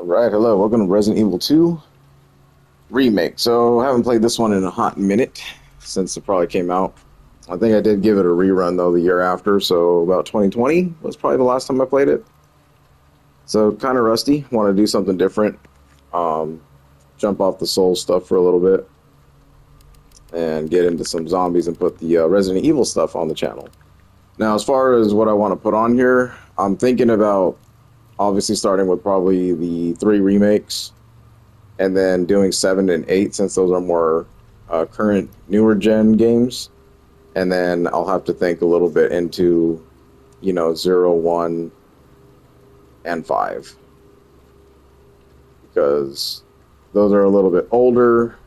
Alright, hello, welcome to Resident Evil 2 Remake. So, I haven't played this one in a hot minute since it probably came out. I think I did give it a rerun, though, the year after, so about 2020 was probably the last time I played it. So, kind of rusty, want to do something different. Jump off the Soul stuff for a little bit, and get into some zombies and put the Resident Evil stuff on the channel. Now, as far as what I want to put on here, I'm thinking about obviously starting with probably the 3 remakes, and then doing 7 and 8 since those are more current, newer gen games. And then I'll have to think a little bit into, 0, 1, and 5. Because those are a little bit older.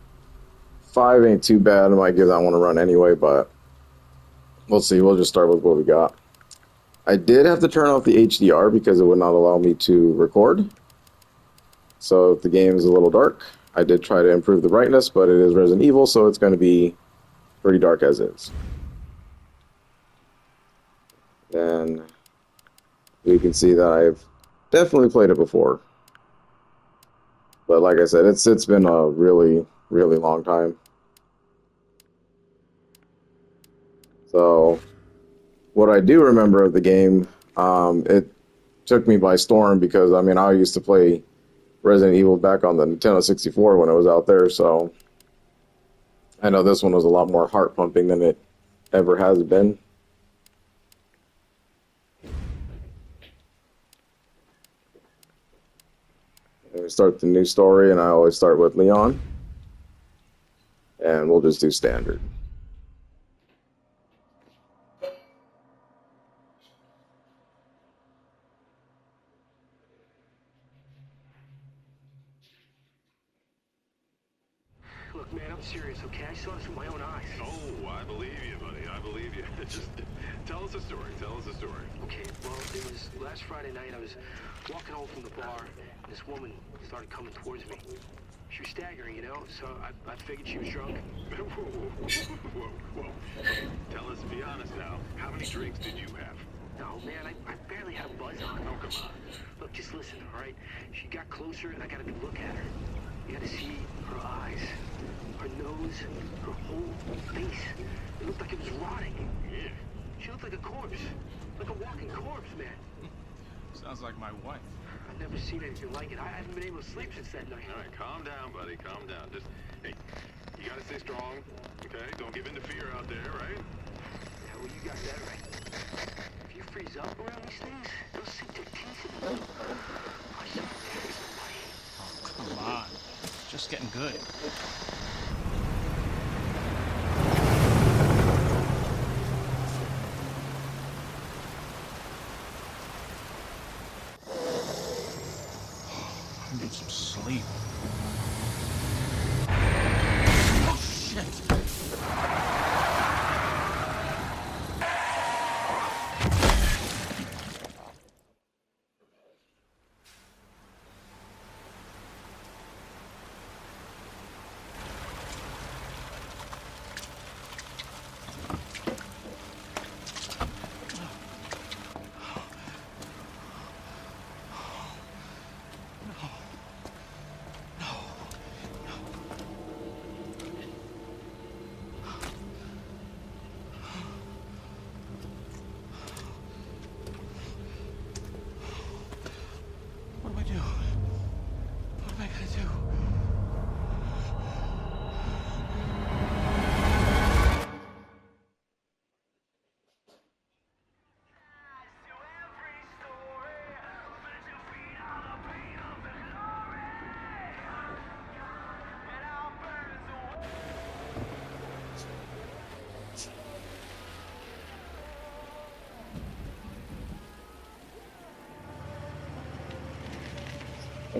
5 ain't too bad. I might give that one a run anyway, but we'll see. We'll just start with what we got. I did have to turn off the HDR because it would not allow me to record. So if the game is a little dark, I did try to improve the brightness, but it is Resident Evil, so it's going to be pretty dark as is. Then you can see that I've definitely played it before. But like I said, it's been a really, really long time. So what I do remember of the game, it took me by storm because, I used to play Resident Evil back on the Nintendo 64 when it was out there, so I know this one was a lot more heart-pumping than it ever has been. And we start the new story, and I always start with Leon, and we'll just do standard. Look, man, I'm serious, okay? I saw this with my own eyes. Oh, I believe you, buddy. I believe you. Just tell us a story. Tell us a story. Okay, well, it was last Friday night. I was walking home from the bar, and this woman started coming towards me. She was staggering, so I figured she was drunk. Whoa. Tell us, be honest now. How many drinks did you have? No, man, I barely had a buzz on. Oh, come on. Look, just listen, all right? She got closer, and I got a good look at her. You got to see her eyes, her nose, her whole face. It looked like it was rotting. Yeah. She looked like a corpse, like a walking corpse, man. Sounds like my wife. I've never seen anything like it. I haven't been able to sleep since that night. All right, calm down, buddy. Calm down. Just, hey, you gotta stay strong, okay? Don't give in to fear out there, right? Yeah, well, you got that right. If you freeze up around these things, they'll sink their teeth in you. I saw somebody. Oh, come on. Just getting good. I need some sleep. Oh, shit. What do I do? What am I gonna do?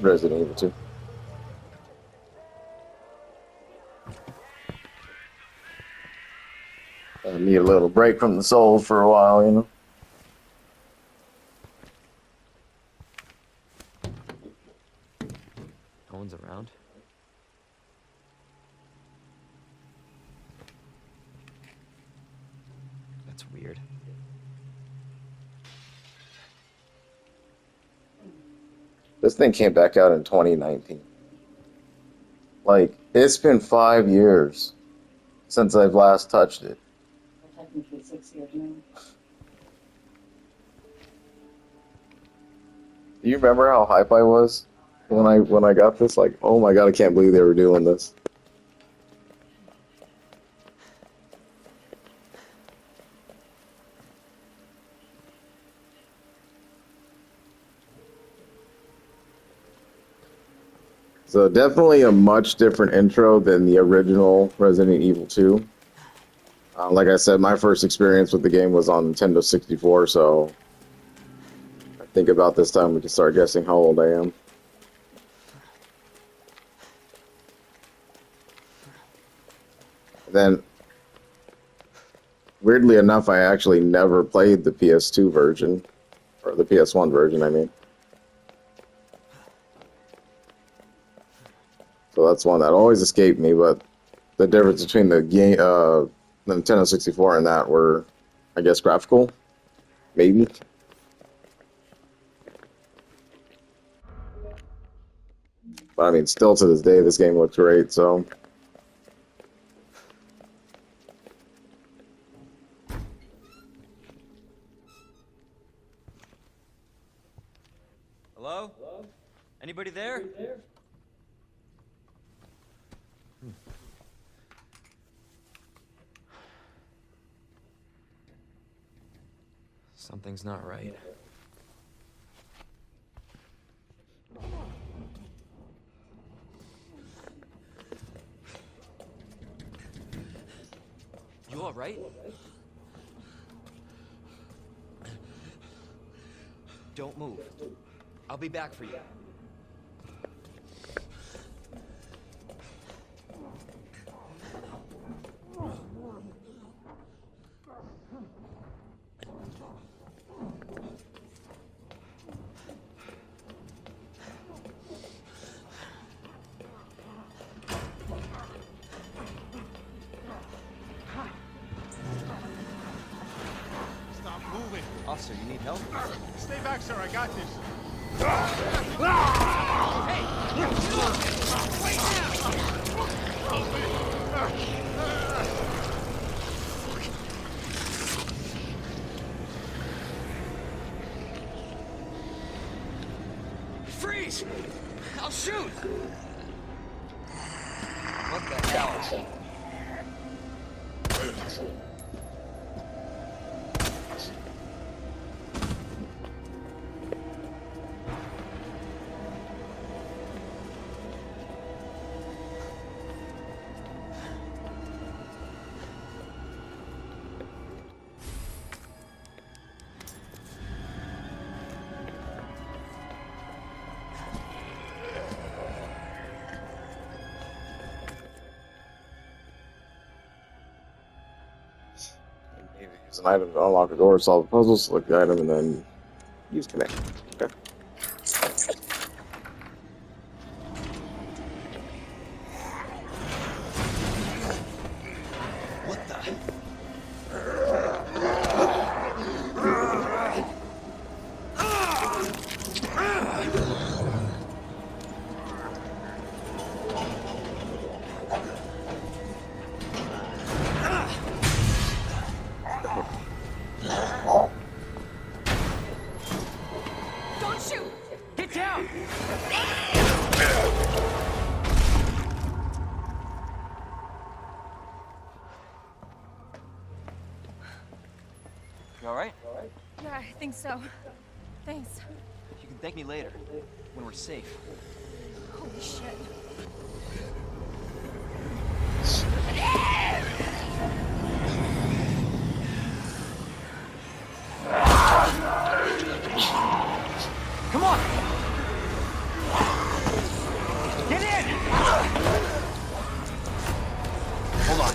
Resident Evil 2. I need a little break from the Soul for a while. No one's around. That's weird. This thing came back out in 2019. Like, it's been 5 years since I've last touched it. Technically 6 years now. Do you remember how hype I was when I got this? Like, oh my god, I can't believe they were doing this. So definitely a much different intro than the original Resident Evil 2. Like I said, my first experience with the game was on Nintendo 64, so I think about this time we can start guessing how old I am. Then, weirdly enough, I actually never played the PS2 version, or the PS1 version, I mean. So that's one that always escaped me, but the difference between the game, the Nintendo 64 and that were, I guess, graphical, maybe. But I mean, still to this day, this game looks great, so. Hello? Anybody there? Something's not right. You all right? Don't move. I'll be back for you. Stop moving. Officer, you need help? Stay back, sir. I got this. Freeze! I'll shoot! What the hell? Use an item to unlock a door, solve a puzzle, select the item, and then use connect. Okay. What the? Don't shoot! Get down! You all right? Yeah, I think so. Thanks. You can thank me later, when we're safe. Holy shit. Come on! Get in! Hold on.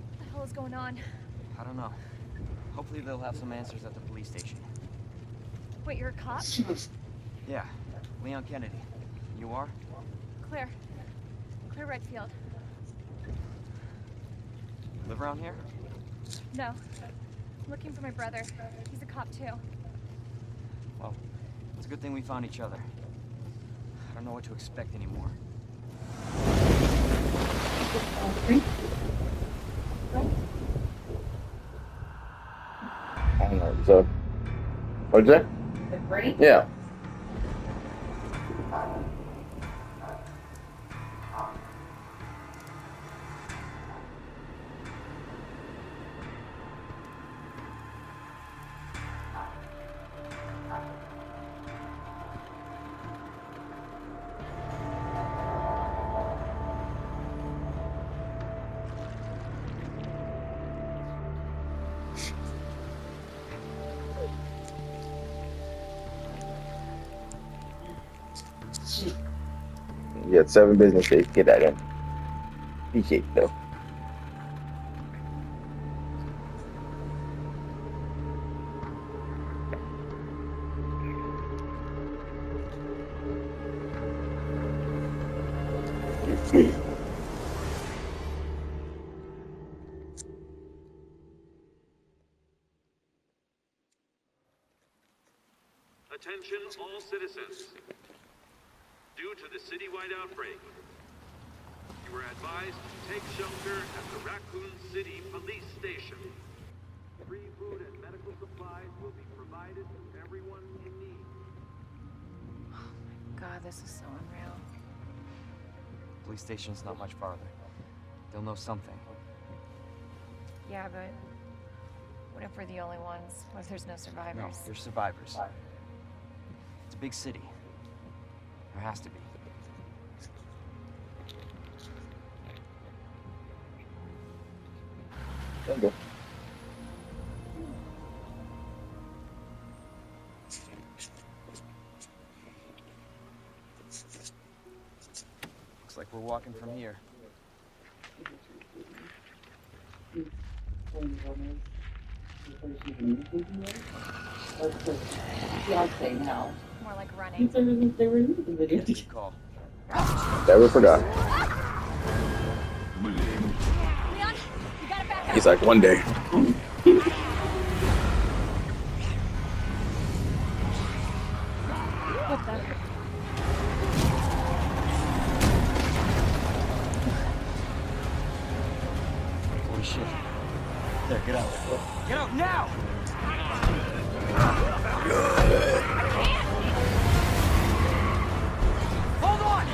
What the hell is going on? I don't know. Hopefully they'll have some answers at the police station. Wait, you're a cop? Yeah, Leon Kennedy. You are? Claire. Claire Redfield. Live around here? No. I'm looking for my brother. He's a cop too. Well, it's a good thing we found each other. I don't know what to expect anymore. I don't know. So, what'd you say? The break? Yeah. You had 7 business days. Get that in. Appreciate it, though. Attention all citizens. Due to the citywide outbreak, you are advised to take shelter at the Raccoon City Police Station. Free food and medical supplies will be provided to everyone in need. God, this is so unreal. Police station's not much farther. They'll know something. Yeah, but what if we're the only ones? What if there's no No, survivors? there's survivors. It's a big city. There has to be. There you go. Looks like we're walking from here. Fiance now. More like running. They were in the video. Good call. Never forgot. Leon, you gotta back up. He's like, one day. What the? Holy shit. There, get out. Get out now! Hold on!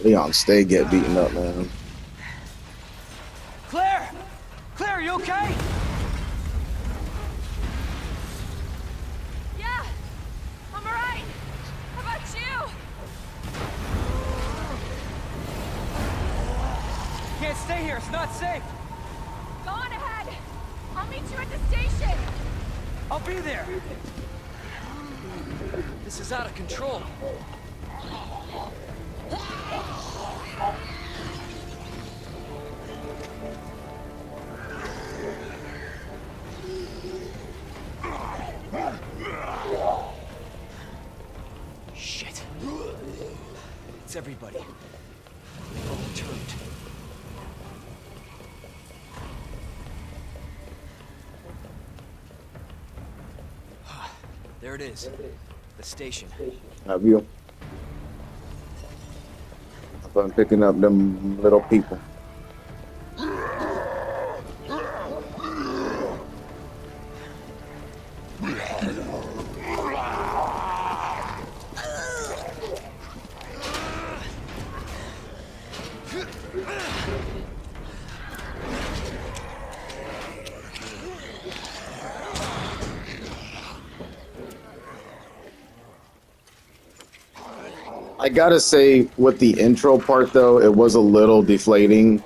Leon, stay get beaten up, man. Claire! Claire, you okay? Yeah, I'm alright. How about you? Can't stay here, it's not safe. Go on ahead. I'll meet you at the station. I'll be there. This is out of control. Shit. It's everybody. They've all turned. There it is. The station. Have you? I'm picking up them little people. I gotta say, with the intro part though, it was a little deflating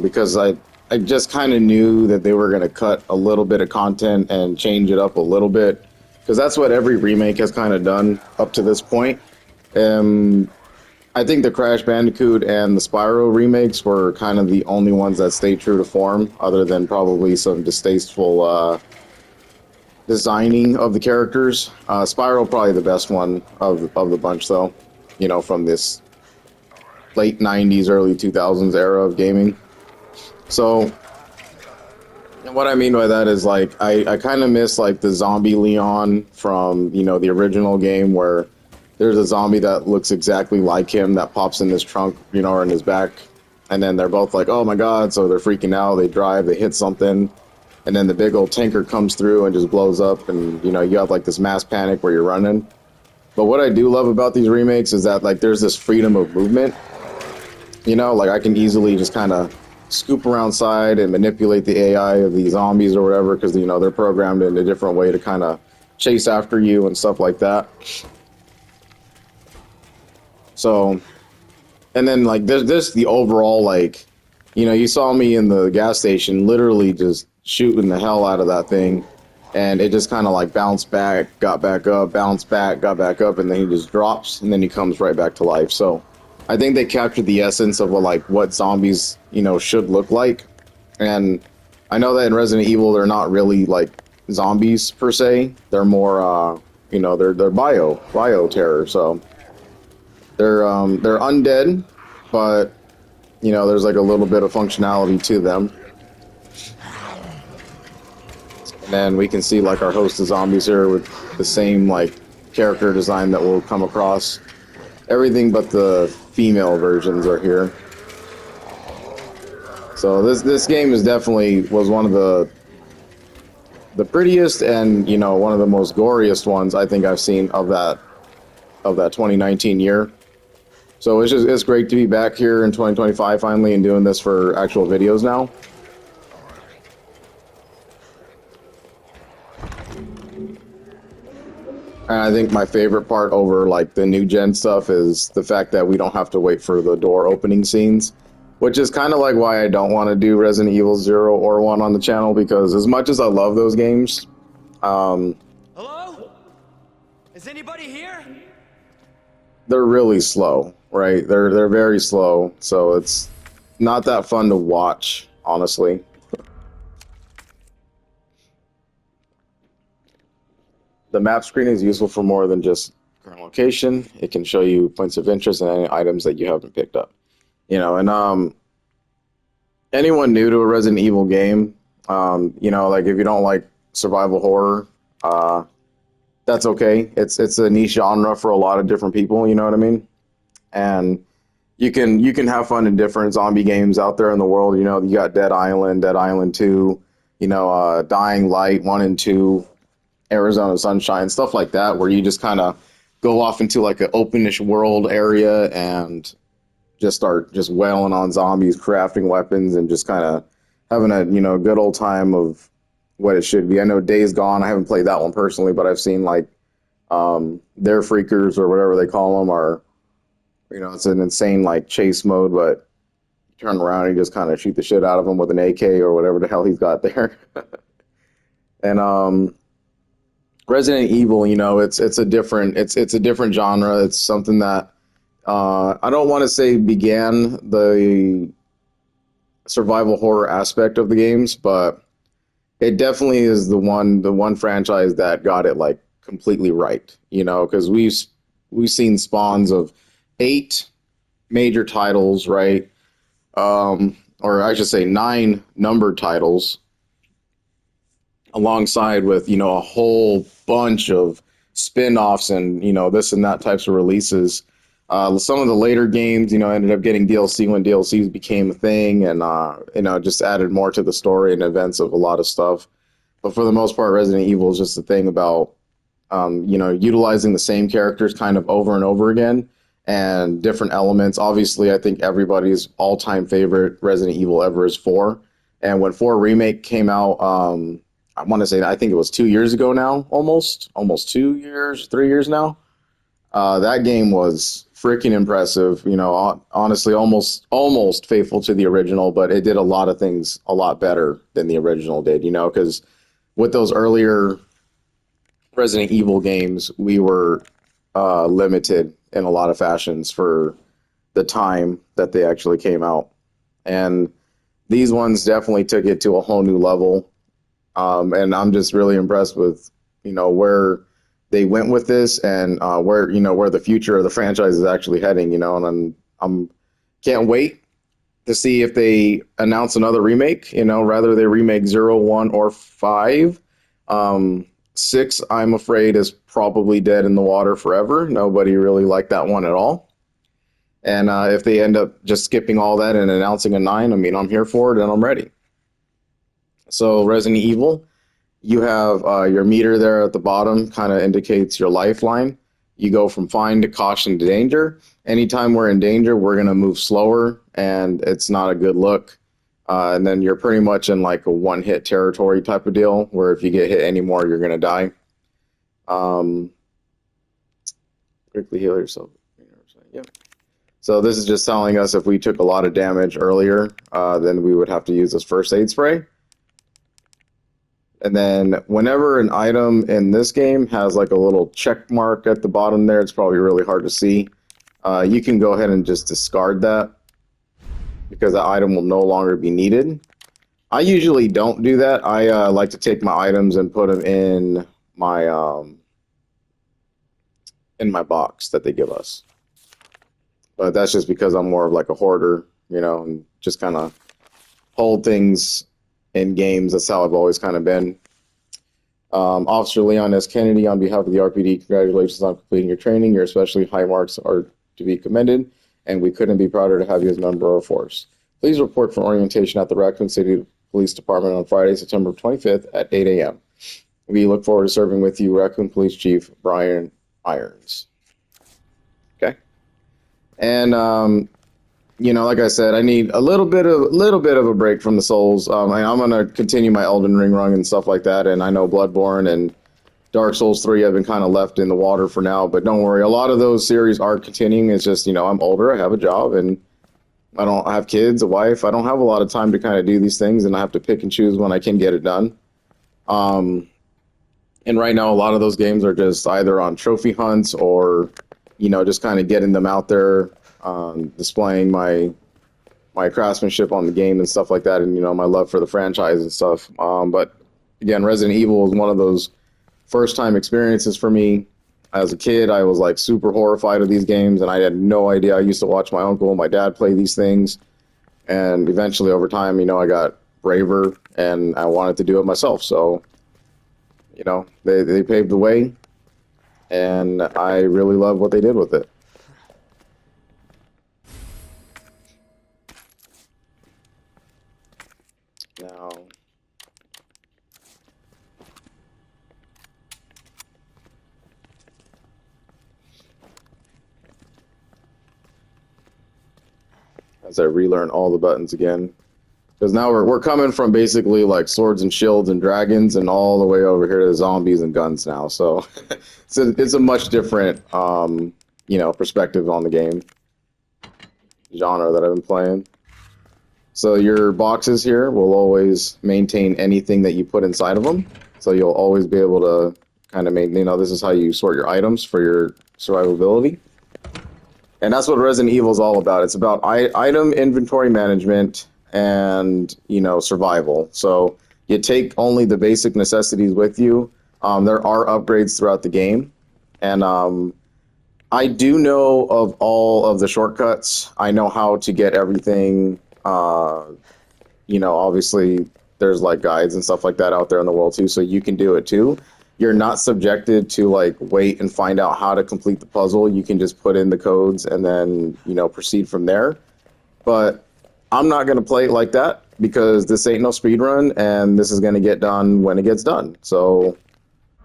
because I just kind of knew that they were gonna cut a little bit of content and change it up a little bit because that's what every remake has kind of done up to this point. Um, I think the Crash Bandicoot and the Spyro remakes were kind of the only ones that stayed true to form, other than probably some distasteful designing of the characters. Spyro probably the best one of the bunch, though. You know, from this late '90s, early 2000s era of gaming. So, what I mean by that is like I kind of miss like the zombie Leon from the original game where there's a zombie that looks exactly like him that pops in his trunk, or in his back, and then they're both like, oh my god, so they're freaking out. They drive, they hit something, and then the big old tanker comes through and just blows up, and you have like this mass panic where you're running. But what I do love about these remakes is that like there's this freedom of movement. Like I can easily just kind of scoop around side and manipulate the AI of the zombies or whatever because they're programmed in a different way to kind of chase after you and stuff like that. So, and then like there's the overall like, you saw me in the gas station literally just shooting the hell out of that thing, and it just kind of like bounced back, got back up, bounced back, got back up, and then he just drops, and then he comes right back to life. So, I think they captured the essence of what zombies should look like, and I know that in Resident Evil they're not really like zombies per se. They're more they're bio terror. So. They're undead, but there's like a little bit of functionality to them. And then we can see like our host of zombies here with the same like character design that we'll come across. Everything but the female versions are here. So this game was one of the prettiest and one of the most goriest ones I think I've seen of that 2019 year. So it's great to be back here in 2025 finally and doing this for actual videos now. And I think my favorite part over like the new gen stuff is the fact that we don't have to wait for the door opening scenes, which is kind of like why I don't want to do Resident Evil 0 or 1 on the channel, because as much as I love those games, Hello? Is anybody here? they're really slow, right? They're very slow, so it's not that fun to watch, honestly. The map screen is useful for more than just current location. It can show you points of interest and any items that you haven't picked up. And anyone new to a Resident Evil game, like if you don't like survival horror, that's okay. It's a niche genre for a lot of different people, you know what I mean? And you can have fun in different zombie games out there in the world. You got Dead Island 2, Dying Light 1 and 2, Arizona Sunshine, stuff like that, where you just kind of go off into like an openish world area and just start just wailing on zombies, crafting weapons, and just kind of having a good old time of what it should be. I know Days Gone, I haven't played that one personally, but I've seen like their freakers or whatever they call them are, it's an insane like chase mode, but you turn around and you just kind of shoot the shit out of them with an AK or whatever the hell he's got there. And Resident Evil, it's a different genre. It's something that I don't want to say began the survival horror aspect of the games, but it definitely is the one franchise that got it like completely right, because we've seen spawns of 8 major titles, right? Or I should say 9 numbered titles, alongside with a whole bunch of spin-offs and this and that types of releases. Some of the later games ended up getting DLC when DLCs became a thing, and just added more to the story and events of a lot of stuff. But for the most part, Resident Evil is just a thing about utilizing the same characters kind of over and over again and different elements. Obviously, I think everybody's all-time favorite Resident Evil ever is 4. And when 4 Remake came out, I want to say, I think it was 2 years ago now, almost 2 years, 3 years now. That game was freaking impressive. You know, honestly, almost faithful to the original, but it did a lot of things a lot better than the original did. You know, because with those earlier Resident Evil games, we were limited in a lot of fashions for the time that they actually came out, and these ones definitely took it to a whole new level. And I'm just really impressed with, you know, where they went with this and where, you know, where the future of the franchise is actually heading, you know, and I'm can't wait to see if they announce another remake, you know, rather they remake 0, 1, or 5. 6, I'm afraid, is probably dead in the water forever. Nobody really liked that one at all. And if they end up just skipping all that and announcing a 9, I mean, I'm here for it and I'm ready. So Resident Evil, you have your meter there at the bottom, kind of indicates your lifeline. You go from fine to caution to danger. Anytime we're in danger, we're going to move slower, and it's not a good look. And then you're pretty much in like a one-hit territory type of deal, where if you get hit anymore, you're going to die. Quickly heal yourself. Yep. So this is just telling us if we took a lot of damage earlier, then we would have to use this first aid spray. And then whenever an item in this game has like a little check mark at the bottom there, it's probably really hard to see. You can go ahead and just discard that because that item will no longer be needed. I usually don't do that. I like to take my items and put them in my box that they give us. But that's just because I'm more of like a hoarder, you know, and just kind of hold things in games. That's how I've always kind of been. Officer Leon S. Kennedy, on behalf of the RPD, congratulations on completing your training. Your especially high marks are to be commended, and we couldn't be prouder to have you as a member of our force. Please report for orientation at the Raccoon City Police Department on Friday, September 25th at 8 a.m. We look forward to serving with you, Raccoon Police Chief Brian Irons. Okay. And you know, like I said, I need a little bit of a break from the Souls. I'm gonna continue my Elden Ring run and stuff like that. And I know Bloodborne and Dark Souls 3 have been kind of left in the water for now, but don't worry, a lot of those series are continuing. It's just, you know, I'm older, I have a job, and I have kids, a wife. I don't have a lot of time to kind of do these things, and I have to pick and choose when I can get it done. And right now, a lot of those games are just either on trophy hunts or, you know, just kind of getting them out there. Displaying my craftsmanship on the game and stuff like that, and, you know, my love for the franchise and stuff. But again, Resident Evil was one of those first time experiences for me. As a kid, I was like super horrified of these games, and I had no idea. I used to watch my uncle and my dad play these things, and eventually over time, you know, I got braver and I wanted to do it myself. So, you know, they paved the way, and I really love what they did with it. Now, as I relearn all the buttons again, because now we're coming from basically like swords and shields and dragons and all the way over here to zombies and guns now. So it's a much different you know, perspective on the game genre that I've been playing. So your boxes here will always maintain anything that you put inside of them. So you'll always be able to kind of maintain, you know, this is how you sort your items for your survivability. And that's what Resident Evil is all about. It's about item inventory management and, you know, survival. So you take only the basic necessities with you. There are upgrades throughout the game. And I do know of all of the shortcuts. I know how to get everything. You know, obviously there's like guides and stuff like that out there in the world too, so you can do it too. You're not subjected to like wait and find out how to complete the puzzle. You can just put in the codes and then, you know, proceed from there. But I'm not going to play it like that because this ain't no speed run, and this is going to get done when it gets done. So,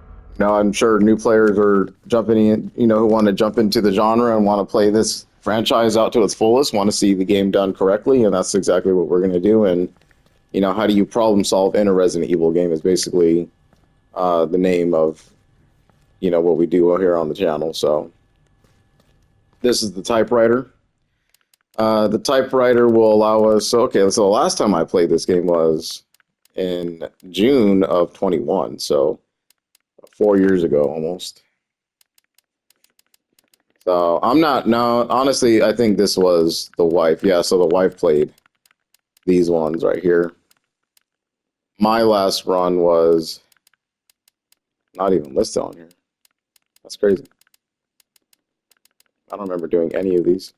you know, I'm sure new players are jumping in, you know, who want to jump into the genre and want to play this franchise out to its fullest, want to see the game done correctly, and that's exactly what we're going to do. And, you know, how do you problem solve in a Resident Evil game is basically the name of, you know, what we do here on the channel. So This is the typewriter. The typewriter will allow us. So, okay, so the last time I played this game was in June of 21, so 4 years ago almost. So I'm not, no, honestly, I think this was the wife. Yeah, so the wife played these ones right here. My last run was not even listed on here. That's crazy. I don't remember doing any of these.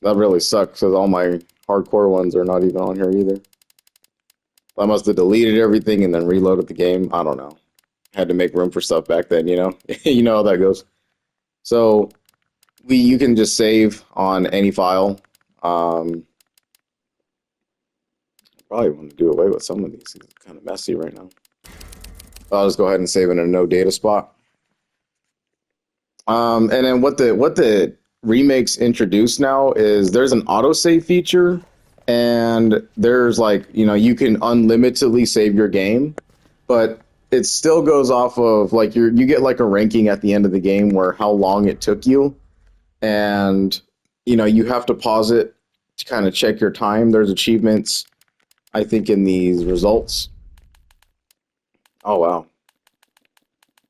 That really sucks because all my hardcore ones are not even on here either. I must have deleted everything and then reloaded the game. I don't know. Had to make room for stuff back then, you know? You know how that goes. So you can just save on any file. Probably want to do away with some of these. It's kind of messy right now. I'll just go ahead and save in a no data spot. And then what the remakes introduced now is there's an autosave feature, and there's like, you know, you can unlimitedly save your game, but it still goes off of like you get like a ranking at the end of the game where how long it took you, and you know you have to pause it to kind of check your time. There's achievements, I think, in these results. Oh wow.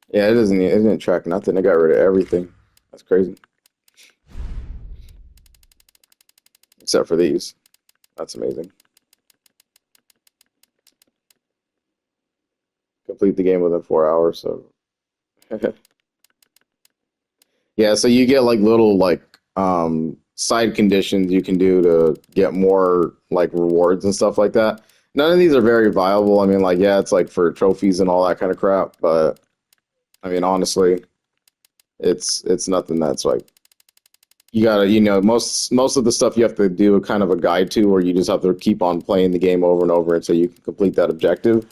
Yeah, it didn't track nothing. It got rid of everything. That's crazy. Except for these. That's amazing. Complete the game within 4 hours, so yeah, so you get like little like side conditions you can do to get more like rewards and stuff like that. None of these are very viable. I mean, like, yeah, it's like for trophies and all that kind of crap, but I mean, honestly, it's nothing that's like you gotta, you know, most of the stuff you have to do kind of a guide to, or you just have to keep on playing the game over and over until you can complete that objective.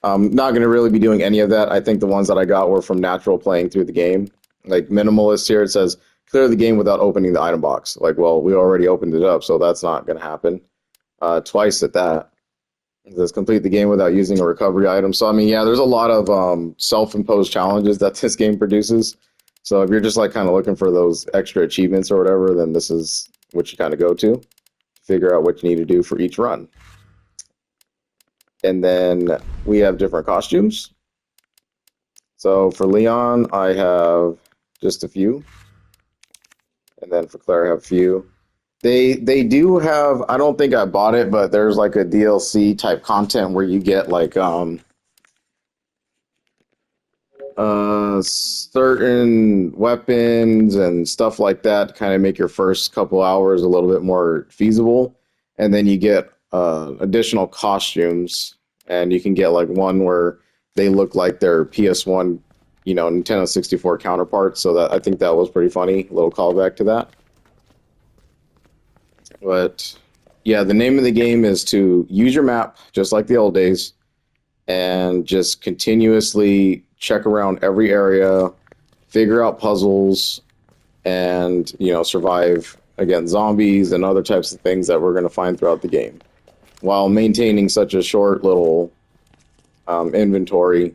Not going to really be doing any of that. I think the ones that I got were from natural playing through the game. Like minimalist here, it says clear the game without opening the item box. Like, well, we already opened it up, so that's not going to happen. Twice at that. It says complete the game without using a recovery item. So, I mean, yeah, there's a lot of self-imposed challenges that this game produces. So if you're just like kind of looking for those extra achievements or whatever, then this is what you kind of go to figure out what you need to do for each run. And then we have different costumes. So for Leon, I have just a few. And then for Claire, I have a few. They do have, I don't think I bought it, but there's like a DLC type content where you get like certain weapons and stuff like that to kind of make your first couple hours a little bit more feasible. And then you get additional costumes, and you can get like one where they look like their PS1, you know, Nintendo 64 counterparts. So that I think that was pretty funny, a little callback to that. But yeah, the name of the game is to use your map just like the old days, and just continuously check around every area, figure out puzzles, and, you know, survive against zombies and other types of things that we're going to find throughout the game, while maintaining such a short little inventory.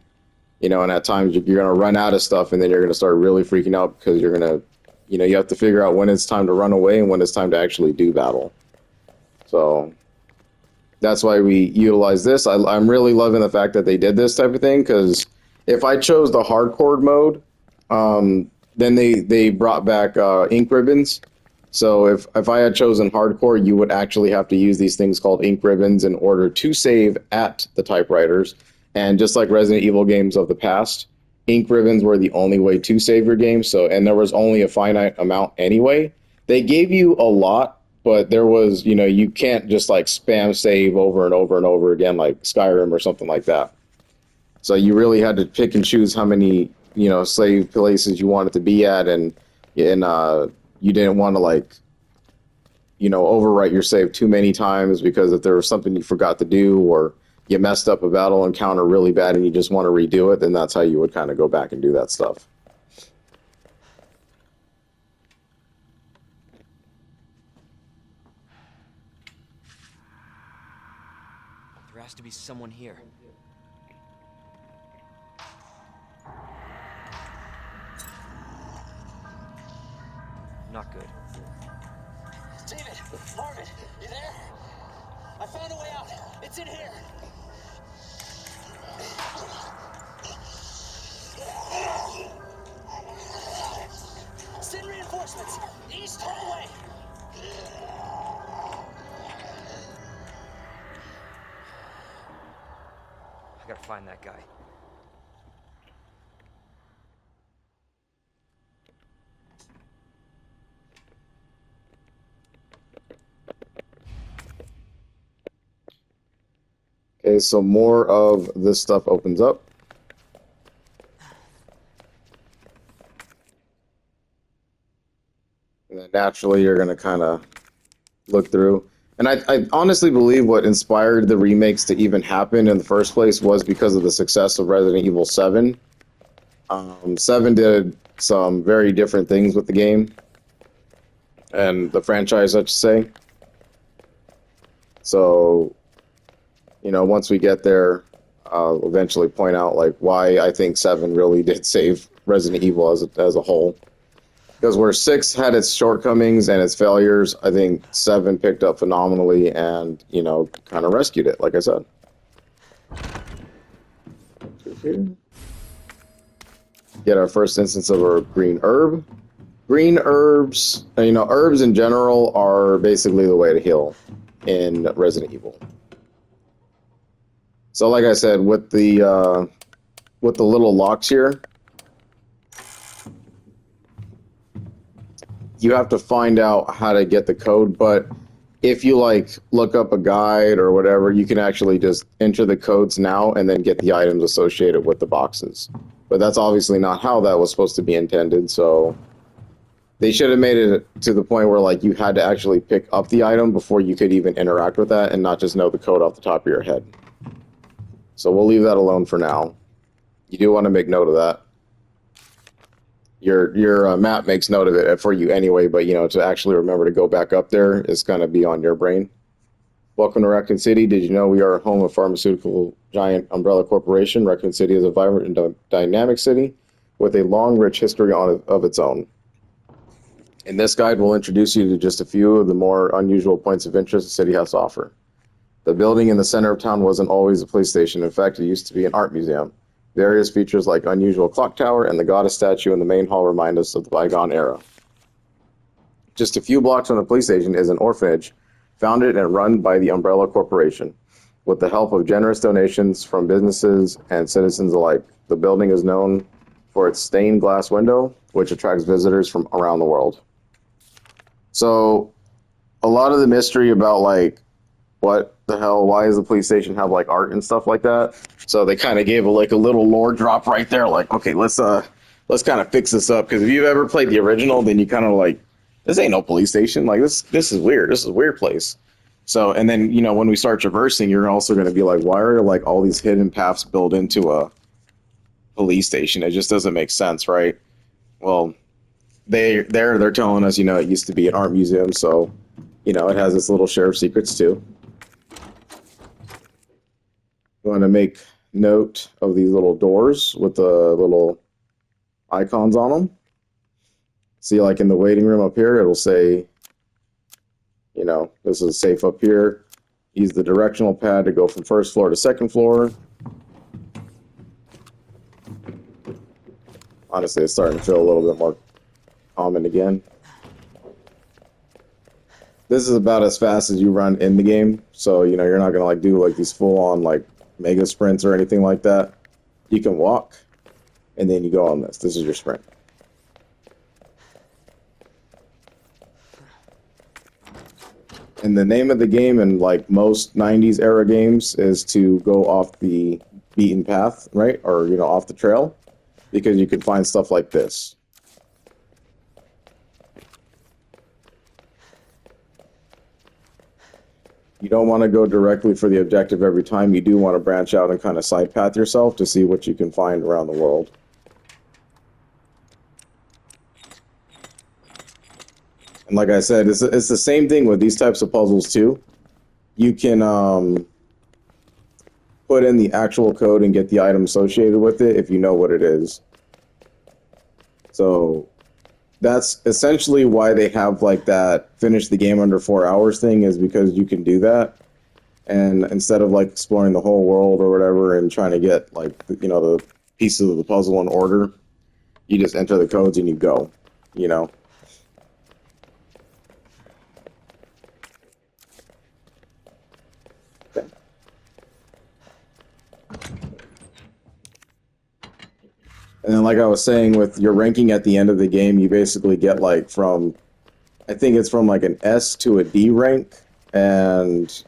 You know, and at times you're going to run out of stuff, and then you're going to start really freaking out because you're going to, you know, you have to figure out when it's time to run away and when it's time to actually do battle. So that's why we utilize this. I'm really loving the fact that they did this type of thing, because if I chose the hardcore mode, then they brought back ink ribbons. So if I had chosen hardcore, you would actually have to use these things called ink ribbons in order to save at the typewriters. And just like Resident Evil games of the past, ink ribbons were the only way to save your game. So, and there was only a finite amount anyway. They gave you a lot, but there was, you know, you can't just like spam save over and over and over again like Skyrim or something like that. So you really had to pick and choose how many, you know, save places you wanted to be at, and you didn't want to like, you know, overwrite your save too many times, because if there was something you forgot to do, or you messed up a battle encounter really bad and you just want to redo it, then that's how you would kind of go back and do that stuff. There has to be someone here. found a way out. It's in here. Send reinforcements. East hallway. I gotta find that guy. Okay, so more of this stuff opens up. And then naturally you're going to kind of look through. And I honestly believe what inspired the remakes to even happen in the first place was because of the success of Resident Evil 7. 7 did some very different things with the game. And the franchise, I should say. So, you know, once we get there, I'll eventually point out like why I think 7 really did save Resident Evil as a whole. Because where 6 had its shortcomings and its failures, I think 7 picked up phenomenally and, you know, kind of rescued it, like I said. Get our first instance of our green herb. Green herbs, you know, herbs in general are basically the way to heal in Resident Evil. So like I said, with the little locks here, you have to find out how to get the code, but if you like look up a guide or whatever, you can actually just enter the codes now and then get the items associated with the boxes. But that's obviously not how that was supposed to be intended, so they should have made it to the point where like you had to actually pick up the item before you could even interact with that and not just know the code off the top of your head. So we'll leave that alone for now. You do want to make note of that. Your map makes note of it for you anyway, but you know, to actually remember to go back up there is going to be on your brain. Welcome to Raccoon City. Did you know we are home of pharmaceutical giant Umbrella Corporation? Raccoon City is a vibrant and dynamic city with a long, rich history of its own. In this guide, we'll introduce you to just a few of the more unusual points of interest the city has to offer. The building in the center of town wasn't always a police station. In fact, it used to be an art museum. Various features like unusual clock tower and the goddess statue in the main hall remind us of the bygone era. Just a few blocks from the police station is an orphanage founded and run by the Umbrella Corporation. With the help of generous donations from businesses and citizens alike, the building is known for its stained glass window, which attracts visitors from around the world. So, a lot of the mystery about like, what the hell, why does the police station have like art and stuff like that? So they kind of gave a little lore drop right there, like, okay, let's kind of fix this up, because if you've ever played the original, then you kind of like, this ain't no police station, like this is weird, this is a weird place. So, and then, you know, when we start traversing, you're also going to be like, why are like all these hidden paths built into a police station? It just doesn't make sense, right? Well, they're telling us, you know, it used to be an art museum, so, you know, it has its little share of secrets too. You want to make note of these little doors with the little icons on them. See, like in the waiting room up here, it'll say, you know, this is safe up here. Use the directional pad to go from first floor to second floor. Honestly, it's starting to feel a little bit more common again. This is about as fast as you run in the game, so, you know, you're not going to like do like these full-on like mega sprints or anything like that. You can walk, and then you go on this. This is your sprint. And the name of the game in like most 90s era games is to go off the beaten path, right? Or, you know, off the trail, because you can find stuff like this. You don't want to go directly for the objective every time. You do want to branch out and kind of side path yourself to see what you can find around the world. And like I said, it's the same thing with these types of puzzles too. You can put in the actual code and get the item associated with it if you know what it is. So that's essentially why they have like that finish the game under 4 hours thing, is because you can do that. And instead of like exploring the whole world or whatever and trying to get like the pieces of the puzzle in order, you just enter the codes and you go, you know. And then, like I was saying, with your ranking at the end of the game, you basically get like I think it's from like an S to a D rank, and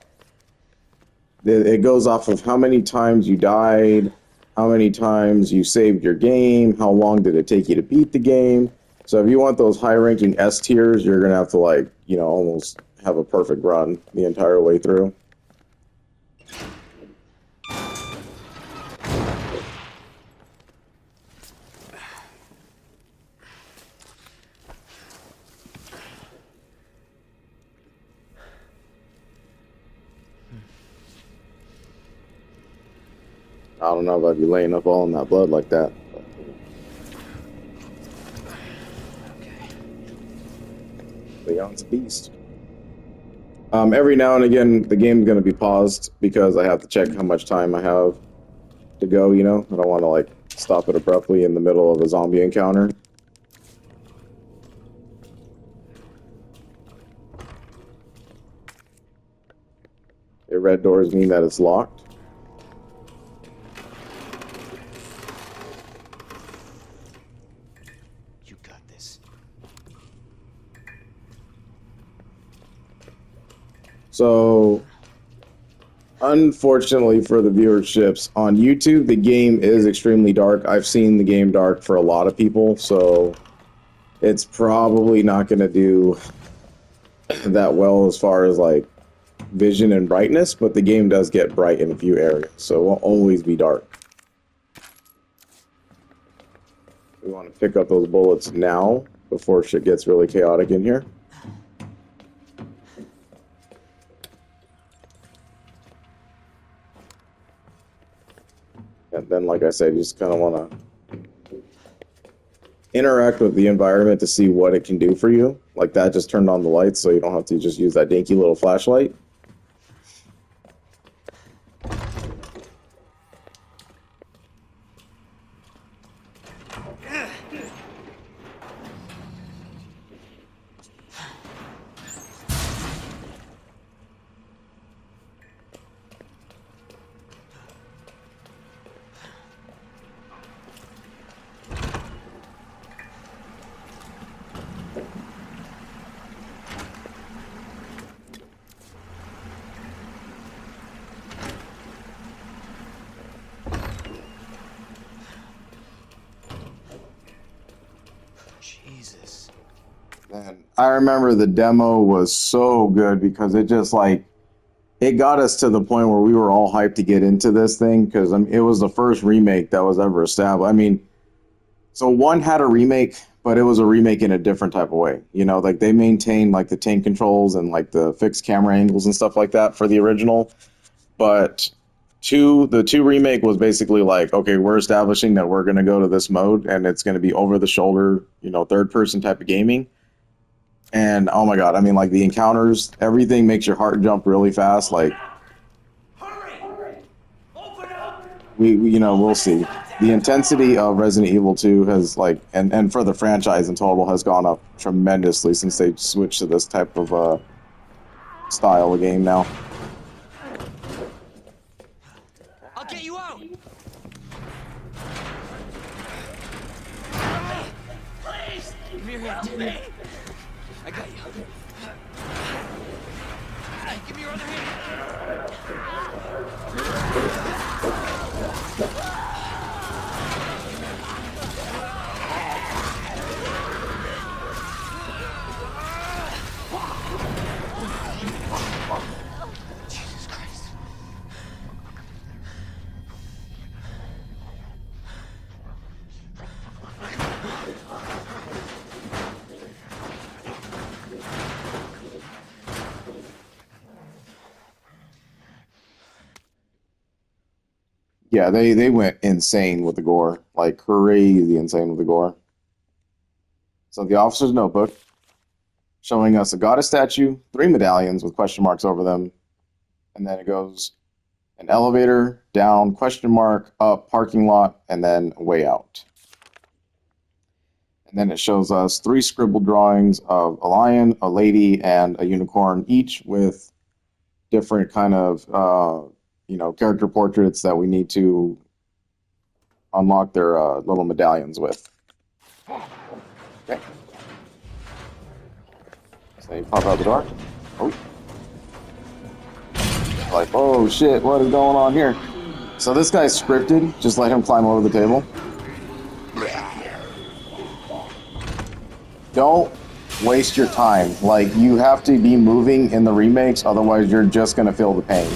it goes off of how many times you died, how many times you saved your game, how long did it take you to beat the game. So if you want those high-ranking S tiers, you're gonna have to like, almost have a perfect run the entire way through. I don't know if I'd be laying up all in that blood like that. Leon's a beast. Every now and again, the game's going to be paused because I have to check how much time I have to go, I don't want to, like, stop it abruptly in the middle of a zombie encounter. The red doors mean that it's locked. You got this. So, unfortunately for the viewerships, on YouTube, the game is extremely dark. I've seen the game dark for a lot of people, so it's probably not going to do that well as far as, like, vision and brightness, but the game does get bright in a few areas, so it won't always be dark. We want to pick up those bullets now before shit gets really chaotic in here. And then, like I said, you just kind of want to interact with the environment to see what it can do for you. Like that, just turned on the lights so you don't have to just use that dinky little flashlight. Jesus. And I remember the demo was so good because it just like it got us to the point where we were all hyped to get into this thing because it was the first remake that was ever established. I mean, so one had a remake, but it was a remake in a different type of way. Like they maintained like the tank controls and like the fixed camera angles and stuff like that for the original. But the two remake was basically like, okay, we're establishing that we're going to go to this mode and it's going to be over the shoulder, third person type of gaming. And oh my god, I mean, like the encounters, everything makes your heart jump really fast. Like, Hurry! Open up! we'll see. The intensity of Resident Evil 2 has like, and for the franchise in total, has gone up tremendously since they switched to this type of style of game now. I'll get you out! Please! Give me your hand. I got you. Give me your other hand. Jesus Christ. Yeah, they went insane with the gore, like crazy insane with the gore. So the officer's notebook, showing us a goddess statue, 3 medallions with question marks over them, and then it goes an elevator, down, question mark, up, parking lot, and then way out. And then it shows us 3 scribbled drawings of a lion, a lady, and a unicorn, each with different kind of character portraits that we need to unlock their little medallions with. Okay. So you pop out the door. Oh. Like, oh shit, what is going on here? So this guy's scripted. Just let him climb over the table. Don't waste your time. Like, you have to be moving in the remakes, otherwise you're just gonna feel the pain.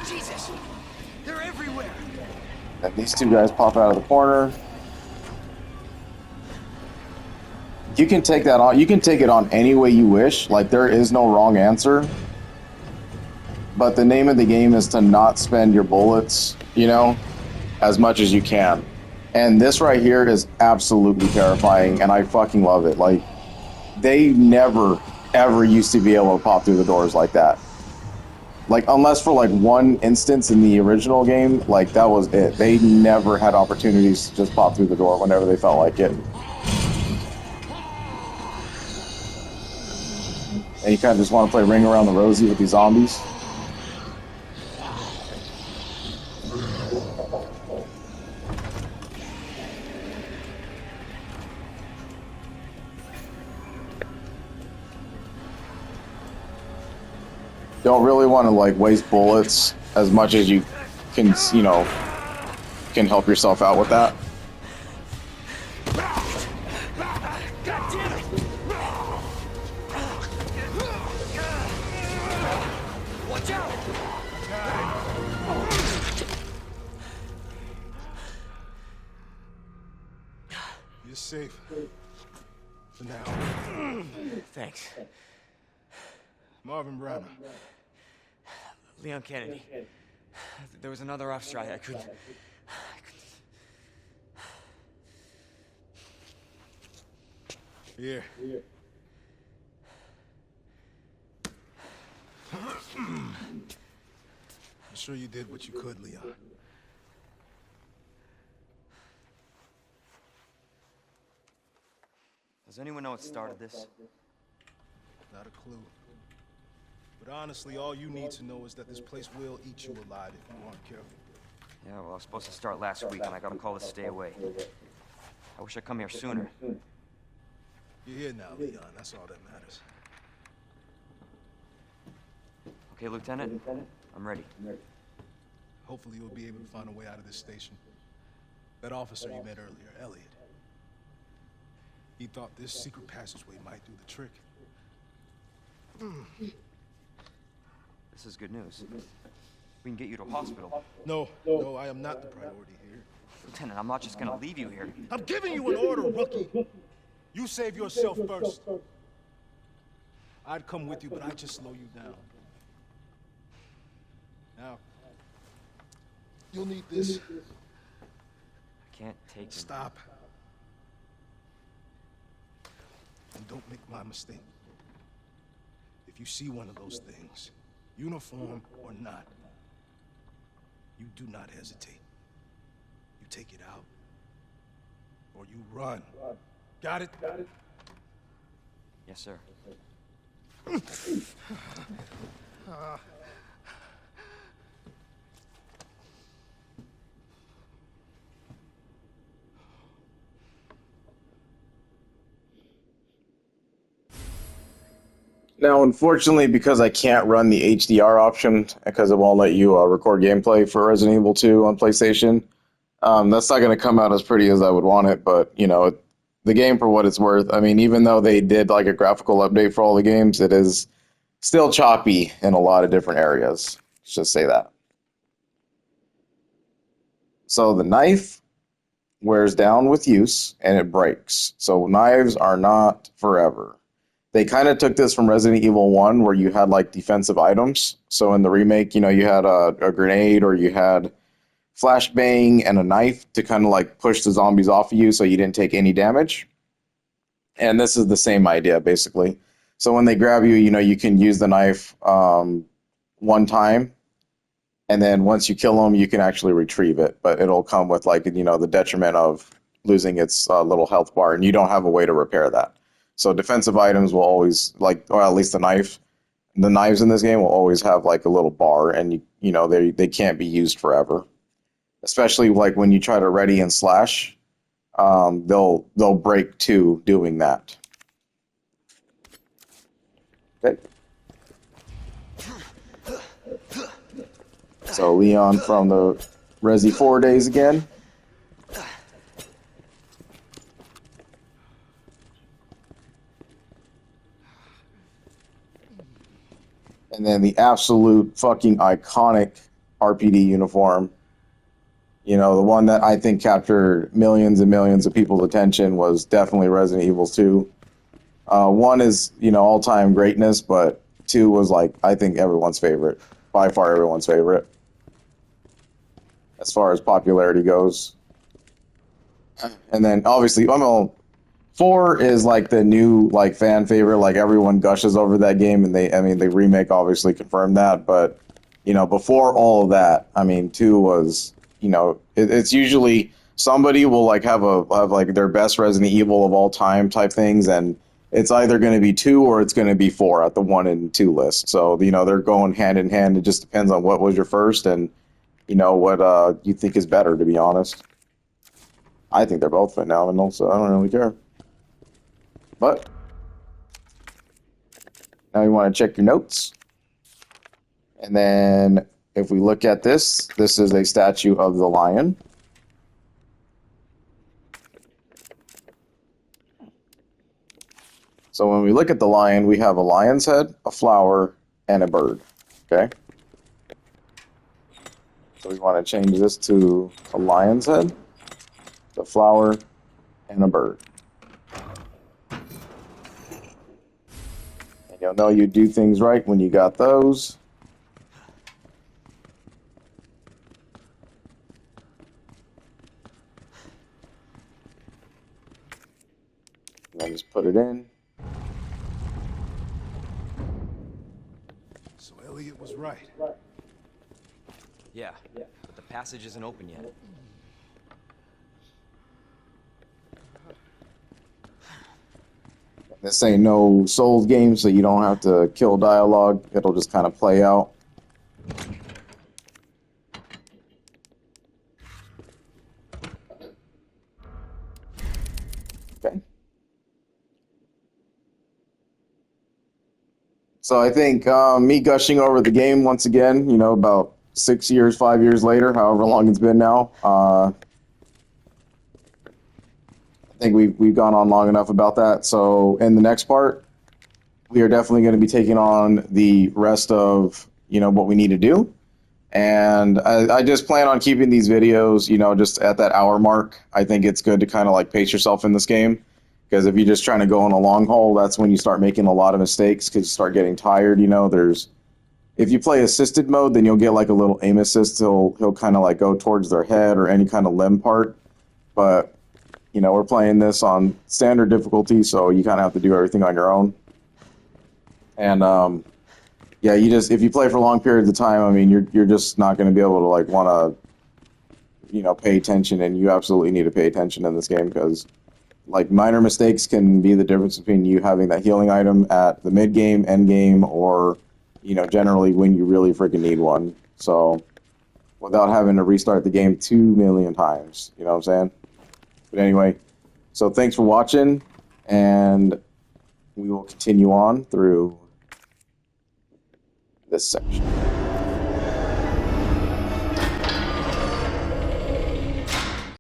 Jesus! They're everywhere! And these 2 guys pop out of the corner. You can take that on. You can take it on any way you wish. Like, there is no wrong answer. But the name of the game is to not spend your bullets, as much as you can. And this right here is absolutely terrifying, and I fucking love it. Like, they never, ever used to be able to pop through the doors like that. Like, unless for, like, one instance in the original game, like, that was it. They never had opportunities to just pop through the door whenever they felt like it. And you kind of just want to play Ring Around the Rosie with these zombies. Don't really want to like waste bullets as much as you can, can help yourself out with that. God damn it! Watch out! You're safe. For now. Thanks. Marvin Browner. Leon Kennedy. There was another off strike. I couldn't... Here. I'm sure you did what you could, Leon. Does anyone know what started this? Not a clue. But honestly, all you need to know is that this place will eat you alive if you aren't careful. Yeah, well, I was supposed to start last week, and I got a call to stay away. I wish I'd come here sooner. You're here now, Leon. That's all that matters. Okay, Lieutenant? I'm ready. Hopefully you'll be able to find a way out of this station. That officer you met earlier, Elliot. He thought this secret passageway might do the trick. This is good news. We can get you to a hospital. No, I am not the priority here. Lieutenant, I'm not just gonna leave you here. I'm giving you an order, rookie. You save yourself first. I'd come with you, but I'd just slow you down. Now, you'll need this. I can't take him. Stop. And don't make my mistake. If you see one of those things, uniform or not, you do not hesitate. You take it out. Or you run. Got it? Yes, sir. Now, unfortunately, because I can't run the HDR option, because it won't let you record gameplay for Resident Evil 2 on PlayStation, that's not going to come out as pretty as I would want it, but, the game for what it's worth, I mean, even though they did like a graphical update for all the games, it is still choppy in a lot of different areas. Let's just say that. So the knife wears down with use, and it breaks. So knives are not forever. They kind of took this from Resident Evil 1 where you had like defensive items. So in the remake, you had a grenade or you had flashbang and a knife to kind of like push the zombies off of you so you didn't take any damage. And this is the same idea basically. So when they grab you, you can use the knife one time, and then once you kill them, you can actually retrieve it, but it'll come with like, you know, the detriment of losing its little health bar, and you don't have a way to repair that. So defensive items will always, like, or at least the knife, the knives in this game will always have like a little bar, and you know, they can't be used forever. Especially like when you try to ready and slash, they'll break too doing that. Okay. So Leon from the Resi 4 days again. And then the absolute fucking iconic RPD uniform. You know, the one that I think captured millions and millions of people's attention was definitely Resident Evil 2. One is, you know, all-time greatness, but 2 was like, I think everyone's favorite. By far everyone's favorite. As far as popularity goes. And then obviously, 4 is like the new like fan favorite, like everyone gushes over that game, and the remake obviously confirmed that, but you know, before all of that, I mean, 2 was, you know, it's usually somebody will like have like their best Resident Evil of all time type things, and it's either going to be 2 or it's going to be 4 at the 1 and 2 list. So, you know, they're going hand in hand. It just depends on what was your first and, you know, what you think is better, to be honest. I think they're both phenomenal, so I don't really care. But now you want to check your notes. And then if we look at this is a statue of the lion. So when we look at the lion, we have a lion's head, a flower, and a bird. Okay? So we want to change this to a lion's head, the flower, and a bird. And you'll know you do things right when you got those. And then just put it in. So Elliot was right. Yeah, but the passage isn't open yet. This ain't no Souls game, so you don't have to kill dialogue. It'll just kind of play out. Okay. So I think me gushing over the game once again, you know, about 6 years, 5 years later, however long it's been now, I think we've gone on long enough about that. So in the next part, we are definitely going to be taking on the rest of, you know, what we need to do. And I just plan on keeping these videos, you know, just at that hour mark. I think it's good to kind of like pace yourself in this game. Because if you're just trying to go on a long haul, that's when you start making a lot of mistakes because you start getting tired. You know, if you play assisted mode, then you'll get like a little aim assist. He'll kind of like go towards their head or any kind of limb part. But, you know, we're playing this on standard difficulty, so you kind of have to do everything on your own. And, yeah, if you play for long periods of time, I mean, you're just not going to be able to like want to, you know, pay attention, and you absolutely need to pay attention in this game because like minor mistakes can be the difference between you having that healing item at the mid game, end game, or, you know, generally when you really freaking need one. So without having to restart the game 2 million times, you know what I'm saying? But anyway, so thanks for watching, and we will continue on through this section.